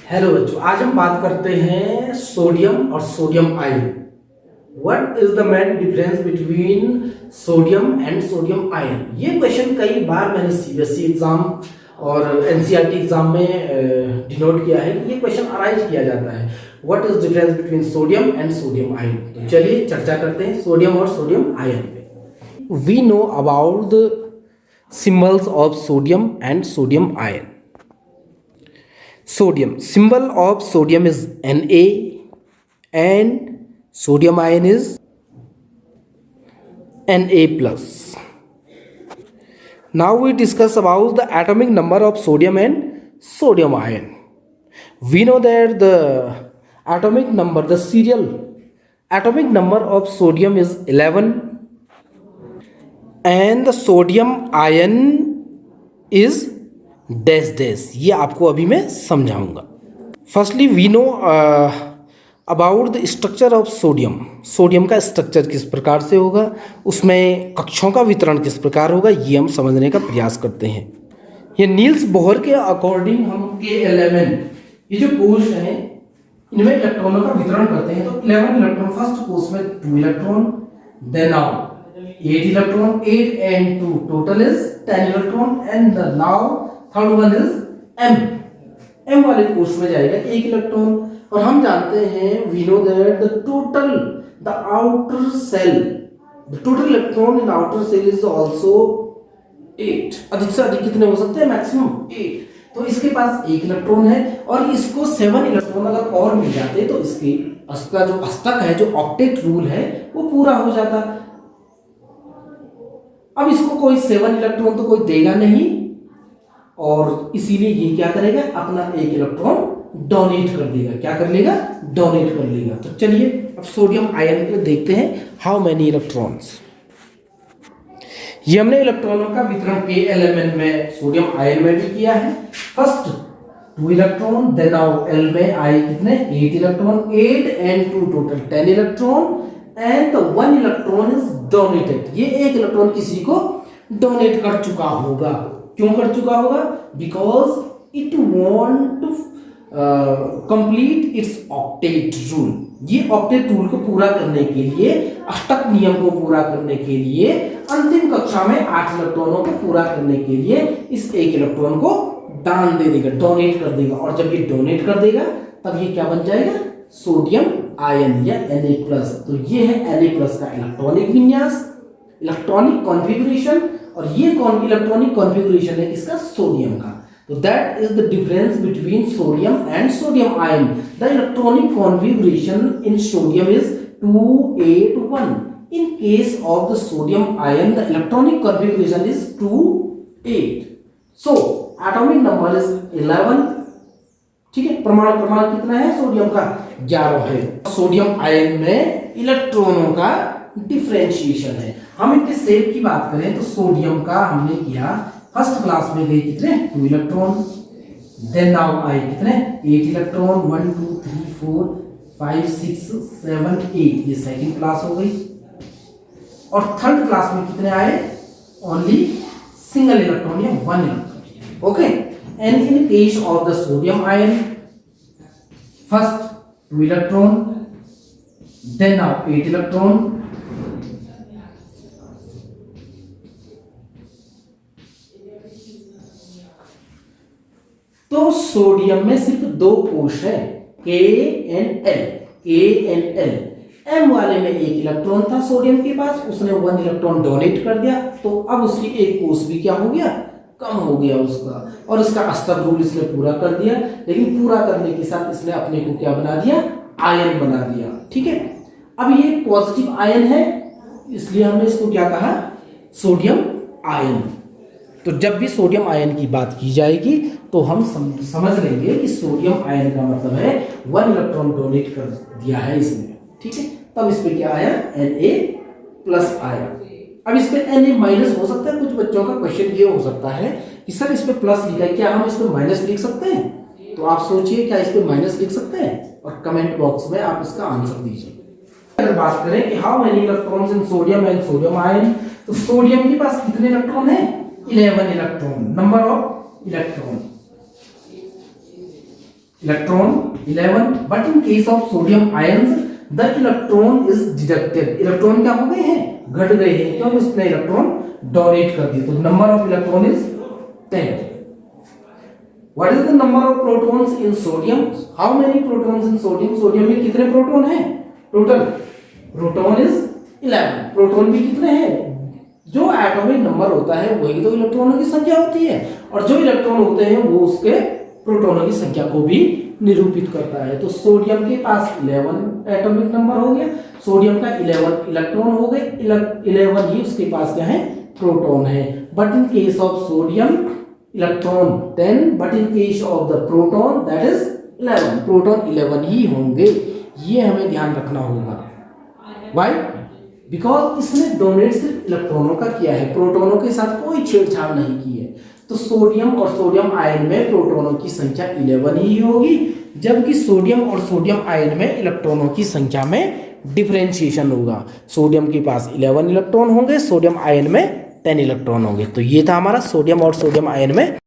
Hello बच्चों, आज हम बात करते हैं सोडियम और sodium ion. What is the main difference between sodium and sodium ion. ये क्वेश्चन कई बार मैंने सीबीएसई एग्जाम और एनसीईआरटी एग्जाम में डिनोट किया है। ये क्वेश्चन अराइज किया जाता है, what is difference between sodium and sodium ion. तो चलिए चर्चा करते हैं सोडियम और सोडियम आयन पे। We know about the symbols of sodium and sodium ion. Sodium, symbol of sodium is Na and sodium ion is Na plus. Now we discuss about the atomic number of sodium and sodium ion. We know that the atomic number, the serial atomic number of sodium is 11 and the sodium ion is dash dash. ये आपको अभी मैं समझाऊंगा। Firstly we know about the structure of sodium. Sodium का structure किस प्रकार से होगा, उसमें कक्षों का वितरण किस प्रकार होगा, ये हम समझने का प्रयास करते हैं। ये नील्स बोहर के अकॉर्डिंग हम के एलिमेंट, ये जो कोश हैं इनमें इलेक्ट्रॉनों का वितरण करते हैं। तो 11 इलेक्ट्रॉन फर्स्ट कोश में 2 electron, then now 8 electron, 8 and 2 total is 10 electron and now third one is M वाले कोश में जाएगा 1 इलेक्ट्रॉन। और हम जानते हैं we know that the outer shell, the total electron in outer shell is also 8। अधिक से अधिक कितने हो सकते हैं, मैक्सिमम 8। तो इसके पास 1 इलेक्ट्रॉन है और इसको 7 इलेक्ट्रॉन अगर और मिल जाते तो इसका जो अष्टक है, जो ऑक्टेट रूल है, वो पूरा हो जाता। अब इसको कोई 7 इलेक्ट्रॉन तो कोई देगा नहीं और इसीलिए ये क्या करेगा, अपना 1 इलेक्ट्रॉन डोनेट कर देगा। क्या कर लेगा, डोनेट कर लेगा। तो चलिए अब सोडियम आयन पे देखते हैं हाउ मेनी इलेक्ट्रॉन्स। ये हमने इलेक्ट्रॉनों का वितरण के एलिमेंट में सोडियम आयन में भी किया है। First 2 electron, then now L में आए कितने, 8 electron, 8 and 2 total 10 electron and 1 electron is donated. ये 1 इलेक्ट्रॉन किसी को डोनेट कर चुका होगा। क्यों कर चुका होगा, because it want to complete its octet rule. ये ऑक्टेट रूल को पूरा करने के लिए, अष्टक नियम को पूरा करने के लिए, अंतिम कक्षा में 8 इलेक्ट्रॉनों को पूरा करने के लिए इस 1 इलेक्ट्रॉन को दान दे देगा, डोनेट कर देगा। और जब ये डोनेट कर देगा तब ये क्या बन जाएगा, सोडियम आयन या Na+। तो ये है Na+ का इलेक्ट्रॉनिक विन्यास, इलेक्ट्रॉनिक कॉन्फ़िगरेशन। और ये इलेक्ट्रॉनिक कॉन्फ़िगरेशन है किसका, सोडियम का। तो that is the difference between sodium and sodium ion. The electronic configuration in sodium is 2 8 1। In case of the sodium ion the electronic configuration is 2 8। So atomic number is 11। ठीक है, प्रमाण कितना है sodium का, 11 है। Sodium ion में इलेक्ट्रॉनों का डिफरेंशिएशन है। हम इनके शेप की बात करें तो सोडियम का हमने किया, फर्स्ट क्लास में गए कितने, 2 इलेक्ट्रॉन, देन नाउ आए कितने, 8 इलेक्ट्रॉन, 1 2 3 4 5 6 7 8। ये सेकंड क्लास हो गई। और थर्ड क्लास में कितने आए, ओनली सिंगल इलेक्ट्रॉन या 1 electron. Okay, and in case of the sodium ion first 2 electron, then now 8 electron, तो सोडियम में सिर्फ 2 कोश है, K and L, K and L। M वाले में 1 इलेक्ट्रॉन था सोडियम के पास, उसने 1 इलेक्ट्रॉन डोनेट कर दिया। तो अब उसकी एक कोश भी क्या हो गया, कम हो गया उसका। और इसका अष्टक रूल इसने पूरा कर दिया, लेकिन पूरा करने के साथ इसने अपने को क्या बना दिया, आयन बना दिया। ठीक है, अब ये पॉजिटिव आयन है, इसलिए हमने इसको क्या कहा, सोडियम आयन। तो जब भी सोडियम आयन की बात की जाएगी तो हम समझ लेंगे कि सोडियम आयन का मतलब है 1 इलेक्ट्रॉन डोनेट कर दिया है इसने। ठीक है, तब इस पे क्या आया, Na+ आया। अब इस पे Na- हो सकता है। कुछ बच्चों का क्वेश्चन ये हो सकता है कि सर इस पे प्लस लिखा है, क्या हम इस पे माइनस लिख सकते हैं? तो आप सोचिए क्या इस पे माइनस लिख सकते हैं, और कमेंट बॉक्स में आप इसका आंसर दीजिए। अगर बात करें कि how many electrons in sodium and sodium ion, तो सोडियम के पास कितने इलेक्ट्रॉन है, 11 electron. Number of electron electron 11, but in case of sodium ions the electron is deducted, electron क्या हो गए हैं, घट गए हैं, क्यों, इसने इलेक्ट्रॉन डोनेट कर दिए, तो number of electron is 10. What is the number of protons in sodium? How many protons in sodium? Sodium में कितने प्रोटॉन हैं टोटल? Proton is 11. प्रोटॉन भी कितने हैं? जो एटॉमिक नंबर होता है वही तो इलेक्ट्रॉनों की संख्या होती है, और जो इलेक्ट्रॉन होते हैं वो उसके प्रोटॉनों की संख्या को भी निरूपित करता है. तो सोडियम के पास 11 एटॉमिक नंबर हो गया, सोडियम का 11 इलेक्ट्रॉन हो गए, 11 ही उसके पास क्या है, प्रोटॉन है. But in case of sodium electron 10, but in case of the proton that is 11, proton 11 ही होंगे, ये हमें ध्यान रखना होगा. व्हाई? बिकॉज इसने डोनेट सिर्फ इलेक्ट्रॉनों का किया है, प्रोटॉनों के साथ कोई छेड़छाड़ नहीं की है. तो सोडियम और सोडियम आयन में प्रोटॉनों की संख्या 11 ही होगी, जबकि सोडियम और सोडियम आयन में इलेक्ट्रॉनों की संख्या में डिफरेंशिएशन होगा. सोडियम के पास 11 इलेक्ट्रॉन होंगे, सोडियम आयन में 10 इलेक्ट्रॉन होंगे. तो ये था हमारा सोडियम और सोडियम आयन में